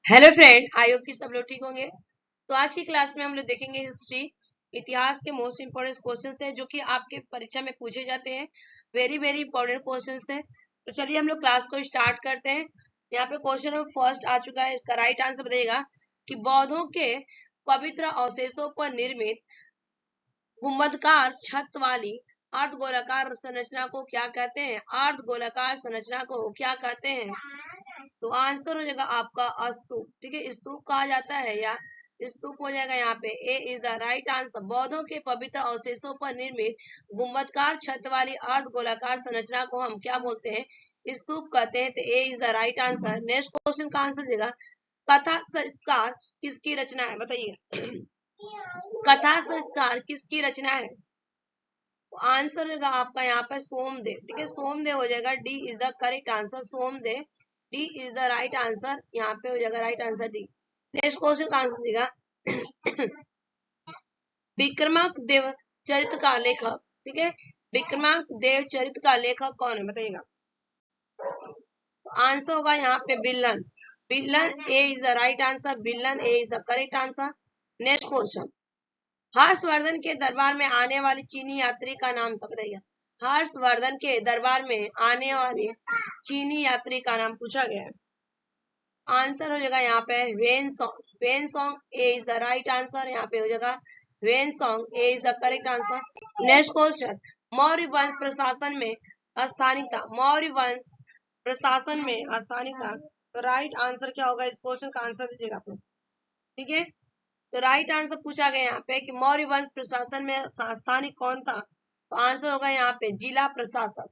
Hello friend, I hope कि सब लोग ठीक होंगे। तो आज की क्लास में हम लोग देखेंगे हिस्ट्री, इतिहास के मोस्ट इंपोर्टेंट क्वेश्चंस है जो कि आपके परीक्षा में पूछे जाते हैं। वेरी वेरी इंपॉर्टेंट क्वेश्चंस है। तो चलिए हम लोग क्लास को स्टार्ट करते हैं। यहाँ पे क्वेश्चन नंबर फर्स्ट आ चुका है। इसका राइट आंसर बताइएगा कि बौद्धों के पवित्र अवशेषों पर निर्मित गुंबदकार छत वाली अर्धगोलाकार संरचना को क्या कहते हैं? अर्धगोलाकार संरचना को क्या कहते हैं? तो आंसर हो जाएगा आपका स्तूप। ठीक है, स्तूप कहा जाता है या स्तूप हो जाएगा। यहाँ पे A is the right answer. बौद्धों के पवित्र अवशेषों पर निर्मित गुंबदकार छत वाली अर्धगोलाकार संरचना को हम क्या बोलते हैं? स्तूप कहते हैं। तो A is the right answer. Next question का आंसर देगा कथा संस्कार किसकी रचना है? बताइए कथा संस्कार किसकी रचना है? तो आंसर होगा आपका यहाँ पे सोमदेव। ठीक है, सोमदेव हो जाएगा। D is the correct answer, Somdev. D is the right answer. यहाँ पे हो जाएगा right answer D. Next question का आंसर देगा विक्रमांक चरित्र का लेखक। ठीक है, विक्रमांक चरित्र का लेखक कौन है? बताइएगा। तो आंसर होगा यहाँ पे Billan. Billan A is the right answer. Billan A is the correct answer. Next question, Harshavardhan के दरबार में आने वाली चीनी यात्री का नाम था? बताइए हर्षवर्धन के दरबार में आने वाले चीनी यात्री का नाम पूछा गया है। आंसर हो जाएगा यहाँ पे when song. When song A is the right answer. यहाँ पे हो जाएगा when song A is the correct answer. Next question, Maurya वंश प्रशासन में स्थानिकता। मौर्य वंश प्रशासन में स्थानिकता। तो राइट आंसर क्या होगा? इस क्वेश्चन का आंसर दीजिएगा आप लोग। ठीक है, तो राइट आंसर पूछा गया यहाँ पे कि मौर्य वंश प्रशासन में स्थानिक कौन था? तो आंसर होगा यहाँ पे जिला प्रशासक।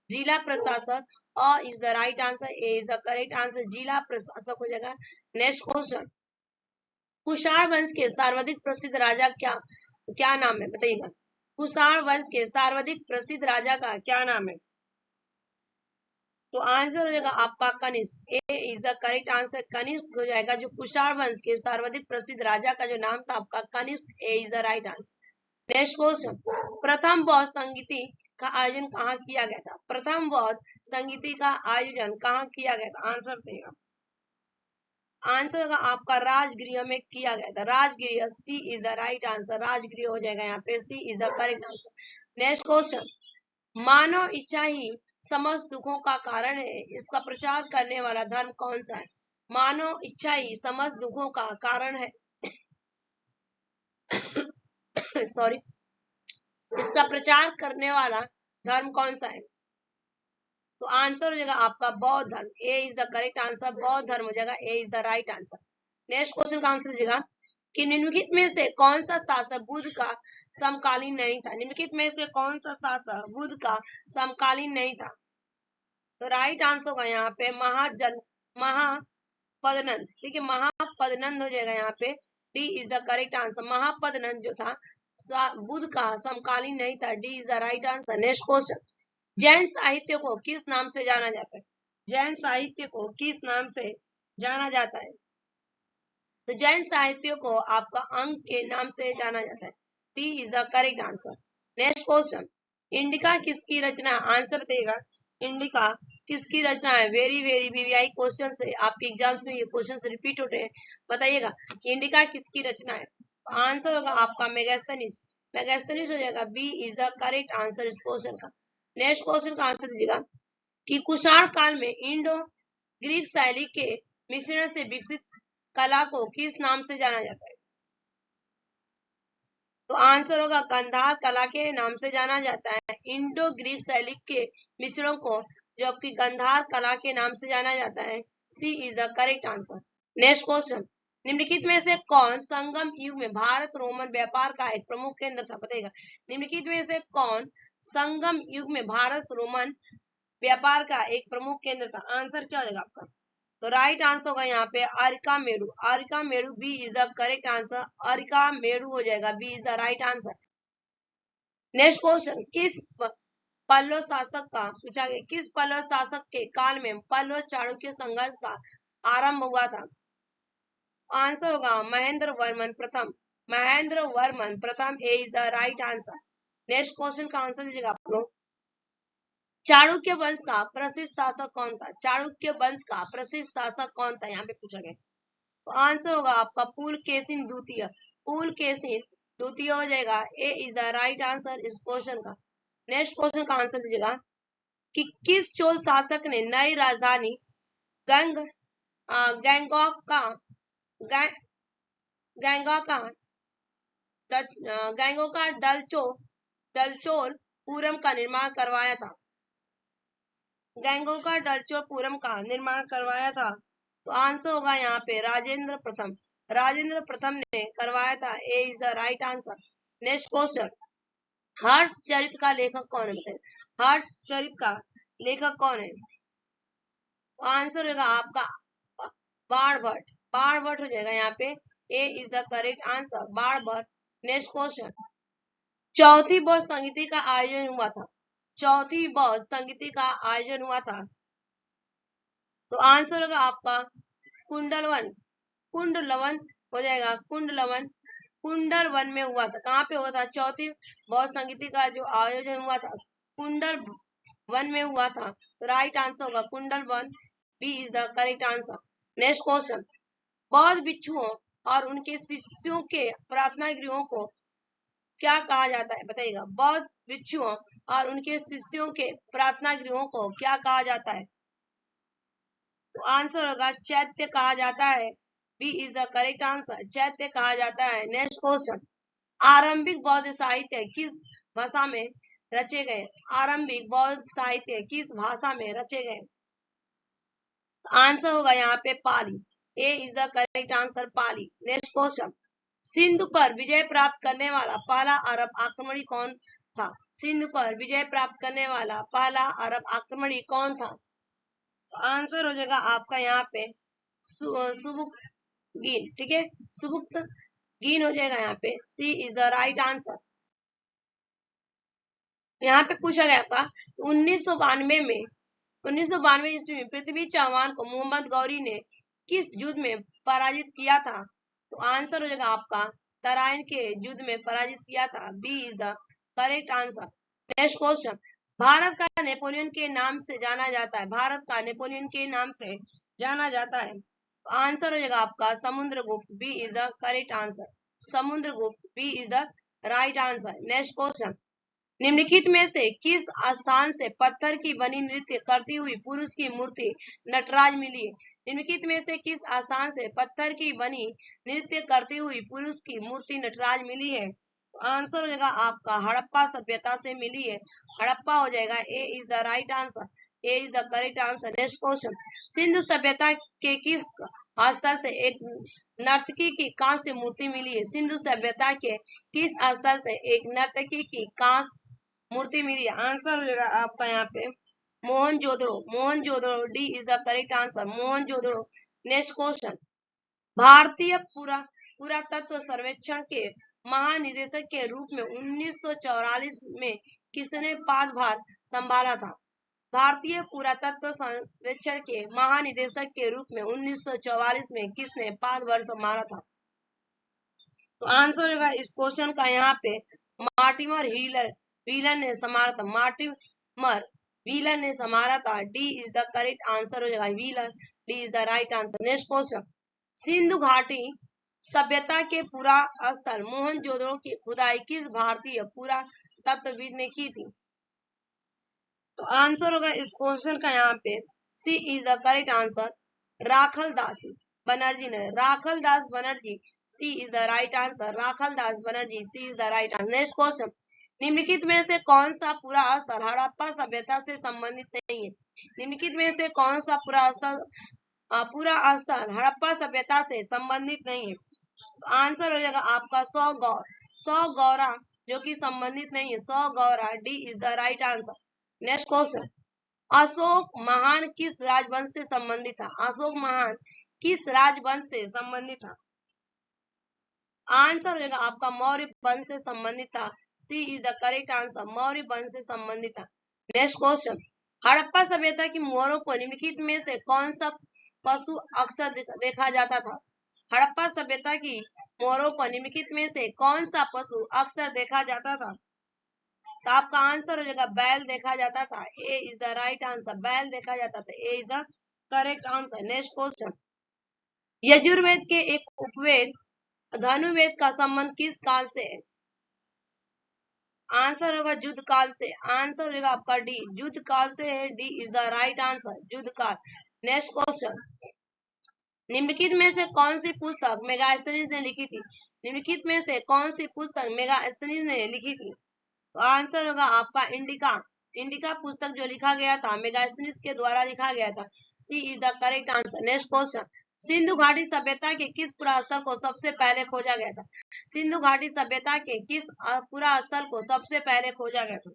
जिला प्रशासक a is the right answer. A is the correct answer. जिला प्रशासक हो जाएगा। नेक्स्ट क्वेश्चन, कुषाण वंश के सर्वाधिक प्रसिद्ध राजा क्या क्या नाम है? बताइएगा कुषाण वंश के सर्वाधिक प्रसिद्ध राजा का क्या नाम है? तो आंसर हो जाएगा आपका Kanishka. A is the correct answer. Kanishka हो जाएगा। जो कुषाण वंश के सर्वाधिक प्रसिद्ध राजा का जो नाम था आपका Kanishka. A is the right answer. Next question, प्रथम बौद्ध संगीति का आयोजन कहाँ किया गया था? प्रथम बौद्ध संगीति का आयोजन कहाँ किया गया था? आंसर देगा। आंसर होगा आपका राजगृह में किया गया था। Rajgriha C is the right answer. Rajgriha हो जाएगा यहाँ पे। C is the correct answer. Next question, मानव इच्छा ही समस्त दुखों का कारण है, इसका प्रचार करने वाला धर्म कौन सा है? मानव इच्छा ही समस्त दुखों का कारण है सॉरी, इसका प्रचार करने वाला धर्म कौन सा है? तो आंसर हो जाएगा आपका बौद्ध धर्म। A is the correct answer. बौद्ध धर्म हो जाएगा। A is the right answer. Next question का आंसर दीजिएगा कि निम्नलिखित में से कौन सा शासक बुद्ध का समकालीन नहीं था? निम्नलिखित में से कौन सा शासक बुद्ध का समकालीन नहीं था? तो राइट आंसर होगा यहाँ पे महापदनंद। ठीक है, महापदनंद हो जाएगा यहाँ पे। D is the correct answer. Mahapadmananda जो था बुद्ध का समकालीन नहीं था। D is the right answer. Next question, जैन साहित्य को किस नाम से जाना जाता है? जैन साहित्य को किस नाम से जाना जाता है? तो जैन साहित्य को आपका अंक के नाम से जाना जाता है। D is the correct answer. Next question, indica किसकी रचना? आंसर बताइएगा इंडिका किसकी रचना है? वेरी वेरी वीवीआई क्वेश्चन है। आपके एग्जाम्स में ये क्वेश्चन रिपीट होते हैं। बताइएगा कि इंडिका किसकी रचना है? आंसर होगा आपका मेगास्थनीज। मेगास्थनीज हो जाएगा। B is the correct answer इस क्वेश्चन का। नेक्स्ट क्वेश्चन का आंसर दीजिएगा कि कुषाण काल में इंडो ग्रीक शैली के मिश्रण से विकसित कला को किस नाम से जाना जाता है? तो आंसर होगा कंधार कला के नाम से जाना जाता है। इंडो ग्रीक शैली के मिश्रणों को जबकि गंधार कला के नाम से जाना जाता है। C is the correct answer. Next question, निम्नलिखित में से कौन संगम युग में भारत रोमन व्यापार का एक प्रमुख केंद्र था? बताइएगा निम्नलिखित में से कौन संगम युग में भारत रोमन व्यापार का एक प्रमुख केंद्र था? आंसर क्या हो जाएगा आपका? तो राइट आंसर होगा यहाँ पे areca Meru. Arikamedu B is the correct answer. Arikamedu हो जाएगा। B is the right answer. Next question, किस पल्लव शासक का पूछा गया? किस पल्लव शासक के काल में पल्लव चाणक्य संघर्ष का आरंभ हुआ था? आंसर होगा महेंद्र वर्मन प्रथम। महेंद्र वर्मन प्रथम। A is the right answer. Next question का आंसर दीजिएगा आप लोग। चाणक्य वंश का प्रसिद्ध शासक कौन था? चाणक्य वंश का प्रसिद्ध शासक कौन था? यहाँ पे पूछा गया। तो आंसर होगा आपका पुलकेशिन द्वितीय। पुलकेशिन द्वितीय हो जाएगा। A is the right answer इस क्वेश्चन का। नेक्स्ट क्वेश्चन का आंसर दीजिएगा कि किस चोल शासक ने नई राजधानी गैंगटॉक का डलचोलपुरम का निर्माण करवाया था। डलचोलपुरम का निर्माण करवाया था। तो आंसर होगा यहाँ पे राजेंद्र प्रथम। राजेंद्र प्रथम ने करवाया था। A is the right answer. Next question, Harshacharita का लेखक कौन है? बताइए, हर्षचरित का लेखक कौन है? आंसर होगा आपका बाणभट्ट। बाणभट्ट हो जाएगा यहाँ पे। A is the correct answer, Banabhatta. Next question, चौथी बौद्ध संगीति का आयोजन हुआ था। चौथी बौद्ध संगीति का आयोजन हुआ था। तो आंसर होगा आपका कुंडलवन। कुंडलवन हो जाएगा। कुंडलवन कुंडलवन में हुआ था। कहाँ पे हुआ था? चौथी बौद्ध संगीति का जो आयोजन हुआ था कुंडल वन में हुआ था। तो राइट आंसर होगा Kundalvan. B is the correct answer. Next question, बौद्ध भिक्षुओं और उनके शिष्यों के प्रार्थना गृहों को क्या कहा जाता है? बताइएगा, बौद्ध भिक्षुओं और उनके शिष्यों के प्रार्थना गृहों को क्या कहा जाता है? तो आंसर होगा चैत्य कहा जाता है। B is the correct answer, chaitya कहा जाता है। नेक्स्ट क्वेश्चन, आरंभिक बौद्ध साहित्य किस भाषा में रचे गए? आरंभिक बौद्ध साहित्य किस भाषा में रचे गए? आंसर होगा यहाँ पे Pali. A is the correct answer, Pali. Next question, Sindhu पर विजय प्राप्त करने वाला पहला अरब आक्रमणी कौन था? सिंधु पर विजय प्राप्त करने वाला पहला अरब आक्रमणी कौन था? आंसर हो जाएगा आपका यहाँ पे सुबुक्तगीन। ठीक है, सुबुक्तगीन हो जाएगा यहाँ पे। C is the right answer. यहाँ पे पूछा गया था 1992 ईस्वी में पृथ्वी चौहान को मोहम्मद गौरी ने किस युद्ध में पराजित किया था? तो आंसर हो जाएगा आपका तराइन के युद्ध में पराजित किया था। B is the correct answer. Next question, Bharat का नेपोलियन के नाम से जाना जाता है। भारत का नेपोलियन के नाम से जाना जाता है। तो आंसर हो जाएगा आपका Samudragupta. B is the correct answer, Samudragupta. B is the right answer. Next question, निम्नलिखित में से किस स्थान से पत्थर की बनी नृत्य करती हुई पुरुष की मूर्ति नटराज मिली है? निम्नलिखित में से किस स्थान से पत्थर की बनी नृत्य करती हुई पुरुष की मूर्ति नटराज मिली है? तो आंसर हो जाएगा आपका हड़प्पा सभ्यता से मिली है। हड़प्पा हो जाएगा। A is the right answer, A is the correct answer. Next question, Sindhu सभ्यता के किस स्थल से एक नर्तकी की कांस्य मूर्ति मिली है? सिंधु सभ्यता के किस स्थल से एक नर्तकी की कांस्य मूर्ति मिली? आंसर हो जाएगा आपका यहाँ पे Mohenjodaro. Mohenjodaro. D is the correct answer, Mohenjodaro. Next question, भारतीय पुरातत्व सर्वेक्षण के महानिदेशक के रूप में 1944 में किसने पदभार संभाला था? भारतीय पुरातत्व सर्वेक्षण के महानिदेशक के रूप में 1944 में किसने पदभार संभाला था? तो आंसर होगा इस क्वेश्चन का यहाँ पे मार्टिमर व्हीलर ने संभाला था। मार्टिमर व्हीलर ने संभाला था। D is the correct answer हो जाएगा, wheeler. D is the right answer. Next question, Sindhu घाटी सभ्यता के पुरा स्थल मोहनजोदड़ो की खुदाई किस भारतीय पुरातत्वविद ने की थी? तो आंसर होगा इस क्वेश्चन का यहाँ पे C is the correct answer, Rakhaldas Banerjee ने। Rakhaldas Banerjee. C is the right answer, Rakhaldas Banerjee. C is the right answer. Next question, निम्नलिखित में से कौन सा पूरा स्थल हड़प्पा सभ्यता से संबंधित नहीं है? निम्नलिखित में से कौन सा पूरा स्थल हड़प्पा सभ्यता से संबंधित नहीं है? तो आंसर हो जाएगा आपका 100 गौरा जो कि संबंधित नहीं है। 100 Gaura. D is the right answer. Next question, Ashok महान किस राजवंश से संबंधित था? अशोक महान किस राजवंश से संबंधित था? आंसर हो जाएगा आपका मौर्य वंश से संबंधित था। C is the correct answer, Maurya वंश से संबंधित था। नेक्स्ट क्वेश्चन, हड़प्पा सभ्यता की मोहरों पर निम्नलिखित में से कौन सा पशु अक्सर देखा जाता था? हड़प्पा सभ्यता की मोहरों पर निम्नलिखित में से कौन सा पशु अक्सर देखा जाता था? तो आपका आंसर हो जाएगा बैल देखा जाता था। A is the right answer, बैल देखा जाता था। A is the correct answer. Next question, Yajurveda के एक उपवेद धनुर्वेद का संबंध किस काल से है? आंसर होगा युद्ध काल से। आंसर होगा आपका डी, युद्ध काल से है। D is the right answer, युद्ध काल। नेक्स्ट क्वेश्चन, निम्नलिखित में से कौन सी पुस्तक मेगास्थनीज ने लिखी थी? निम्नलिखित में से कौन सी पुस्तक मेगास्थनीज ने लिखी थी? तो आंसर होगा आपका इंडिका। इंडिका पुस्तक जो लिखा गया था मेगास्थनीज के द्वारा लिखा गया था। C is the correct answer. Next question, Sindhu घाटी सभ्यता के किस पुरा स्थल को सबसे पहले खोजा गया था? सिंधु घाटी सभ्यता के किस पुरा स्थल को सबसे पहले खोजा गया था?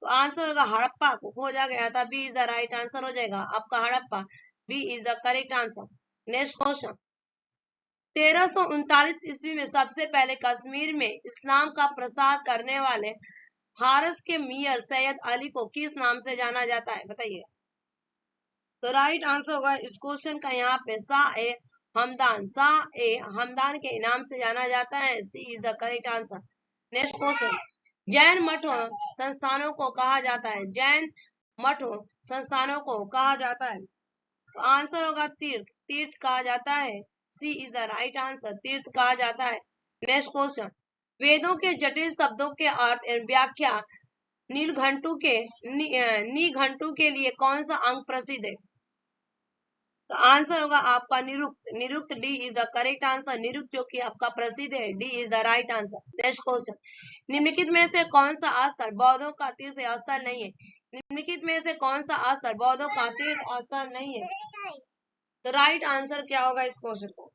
तो आंसर होगा हड़प्पा को खोजा गया था। B is the right answer हो जाएगा आपका Harappa. B is the correct answer. Next question, 1339 ईस्वी में सबसे पहले कश्मीर में इस्लाम का प्रसार करने वाले फारस के मियर सैयद अली को किस नाम से जाना जाता है? बताइए। तो राइट आंसर होगा इस क्वेश्चन का यहाँ पे शाह ए हमदान। शाह ए हमदान के नाम से जाना जाता है। C is the correct answer. Next question, जैन मठों संस्थानों को कहा जाता है? जैन मठों संस्थानों को कहा जाता है? तो आंसर होगा तीर्थ। तीर्थ कहा जाता है। C is the right answer, तीर्थ कहा जाता है। नेक्स्ट क्वेश्चन, वेदों के जटिल शब्दों के अर्थ एवं व्याख्या नीलघंटू के निघंटू के लिए कौन सा अंग प्रसिद्ध है? तो आंसर होगा आपका Nirukta. Nirukta D is the correct answer. Nirukta जो कि आपका प्रसिद्ध है। D is the right answer. Next question, निम्नलिखित में से कौन सा स्थल बौद्धों का तीर्थ स्थल नहीं है? निम्नलिखित में से कौन सा स्थल बौद्धों का तीर्थ स्थल नहीं है? तो राइट आंसर क्या होगा इस क्वेश्चन को?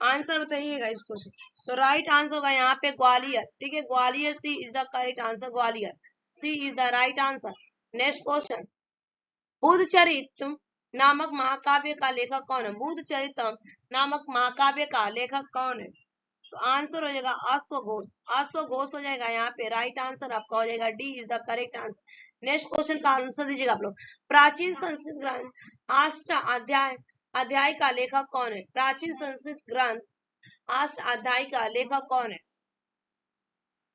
आंसर बताइएगा इस क्वेश्चन। तो राइट आंसर होगा यहाँ पे ग्वालियर। ठीक है, Gwalior. C is the correct answer, Gwalior. C is the right answer. Next question, Buddhacharitra नामक महाकाव्य का लेखक कौन है? बुद्धचरित्र नामक महाकाव्य का लेखक कौन है? तो आंसर हो जाएगा अश्वघोष। अश्वघोष हो जाएगा यहाँ पे राइट आंसर आपका हो जाएगा। D is the correct answer. Next question का आंसर दीजिएगा आप लोग। प्राचीन संस्कृत ग्रंथ अष्टाध्यायी का लेखक कौन है? प्राचीन संस्कृत ग्रंथ अष्टाध्यायी का लेखक कौन है?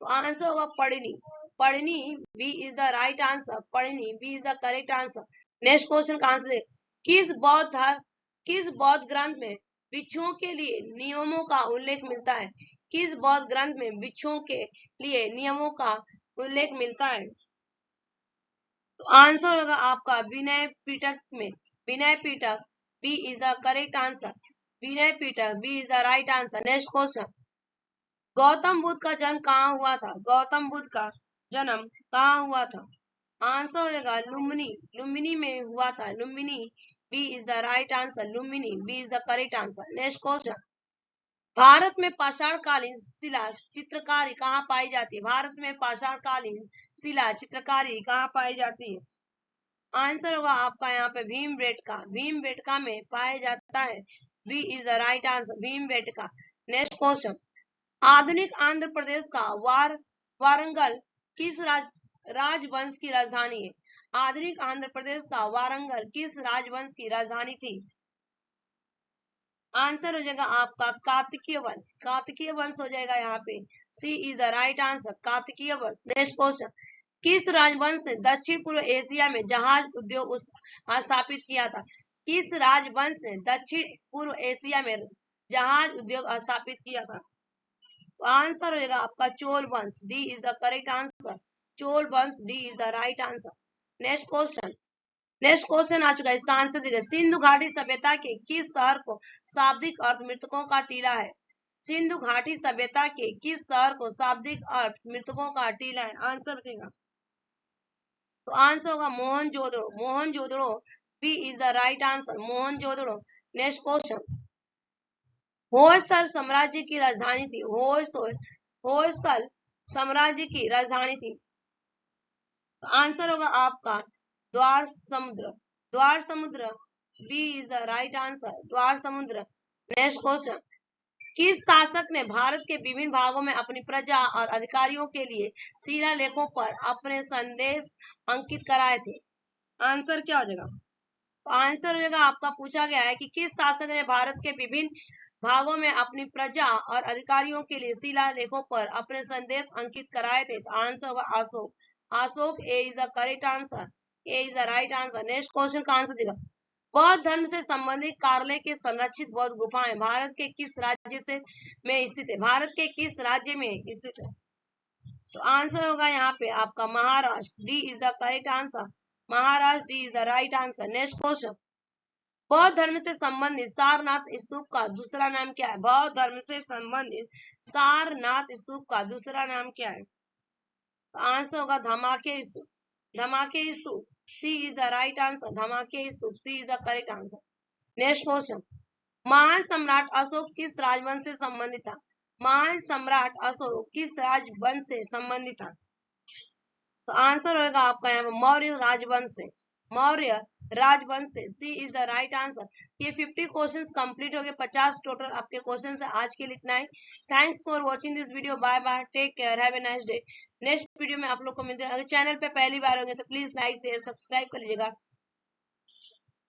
तो आंसर होगा पढ़नी। पढ़नी B is the right answer. पढ़नी B is the correct answer. Next question का आंसर, किस बौद्ध ग्रंथ में भिक्षुओं के लिए नियमों का उल्लेख मिलता है? किस बौद्ध ग्रंथ में भिक्षुओं के लिए नियमों का उल्लेख मिलता है? तो आंसर होगा आपका विनय पिटक में। Vinaya Pitaka B is the correct answer. Vinaya Pitaka B is the right answer. Next question, Gautam Buddha का जन्म कहाँ हुआ था? गौतम बुद्ध का जन्म कहाँ हुआ था? आंसर हो जाएगा लुम्बिनी। लुम्बिनी में हुआ था। Lumbini B is the right answer. Lumbini B is the correct answer. Next question, Bharat में पाषाणकालीन शिला चित्रकारी कहाँ पाई जाती है? भारत में पाषाणकालीन शिला चित्रकारी कहाँ पाई जाती है? आंसर होगा आपका यहाँ पे भीमबेटका। भीमबेटका में पाया जाता है। B is the right answer, Bhimbetka. Next question, आधुनिक आंध्र प्रदेश का वारंगल किस राजवंश की राजधानी है? आधुनिक आंध्र प्रदेश का वारंगल किस राजवंश की राजधानी थी? आंसर हो जाएगा आपका कार्तिकीय वंश। कार्तिकीय वंश हो जाएगा यहाँ पे। C is the right answer, कार्तिकीय वंश। नेक्स्ट क्वेश्चन, किस राजवंश ने दक्षिण पूर्व एशिया में जहाज उद्योग स्थापित किया था? किस राजवंश ने दक्षिण पूर्व एशिया में जहाज उद्योग स्थापित किया था? तो आंसर हो जाएगा आपका चोल वंश। D is the correct answer. Chola वंश D is the right answer. Next question, next question आ चुका है, इसका आंसर देखिए। सिंधु घाटी सभ्यता के किस शहर को शाब्दिक अर्थ मृतकों का टीला है? सिंधु घाटी सभ्यता के किस शहर को शाब्दिक अर्थ मृतकों का टीला है? आंसर देगा। तो आंसर होगा Mohenjodaro. Mohenjodaro B is the right answer, Mohenjodaro. Next question, Hoysala साम्राज्य की राजधानी थी। होयसल साम्राज्य की राजधानी थी। तो आंसर होगा आपका द्वार समुद्र। Dwarasamudra B is the right answer, Dwarasamudra. Next question, किस शासक ने भारत के विभिन्न भागों में अपनी प्रजा और अधिकारियों के लिए शिलालेखों पर अपने संदेश अंकित कराए थे? आंसर क्या हो जाएगा? तो आंसर हो जाएगा आपका पूछा गया है कि किस शासक ने भारत के विभिन्न भागों में अपनी प्रजा और अधिकारियों के लिए शिलालेखों पर अपने संदेश अंकित कराए थे? तो आंसर होगा Ashoka. Ashoka A is the correct answer. A is the right answer. Next question का आंसर देगा। बौद्ध धर्म से संबंधित कार्ले के संरक्षित बौद्ध गुफाएं भारत के किस राज्य से में स्थित है? भारत के किस राज्य में स्थित है? तो आंसर होगा यहाँ पे आपका Maharashtra. D is the correct answer. Maharashtra, D is the right answer. Next question, बौद्ध धर्म से संबंधित सारनाथ स्तूप का दूसरा नाम क्या है? बौद्ध धर्म से संबंधित सारनाथ स्तूप का दूसरा नाम क्या है? तो आंसर होगा Dhamek stupa. Dhamek stupa, C is the right answer. Dhamek stupa, C is the correct answer. Next question, महान सम्राट अशोक किस राजवंश से संबंधित था? महान सम्राट अशोक किस राजवंश से संबंधित था? तो आंसर होगा आपका यहाँ पर मौर्य राजवंश से। मौर्य राजवंश से, सी इज द राइट आंसर। ये 50 क्वेश्चंस कंप्लीट हो गए, 50 टोटल आपके क्वेश्चन है। आज के लिए इतना ही। Thanks for watching this video. Bye bye, take care, have a nice day. Next video में आप लोग को मिलते हैं। अगर चैनल पे पहली बार होंगे तो प्लीज लाइक शेयर सब्सक्राइब कर लीजिएगा।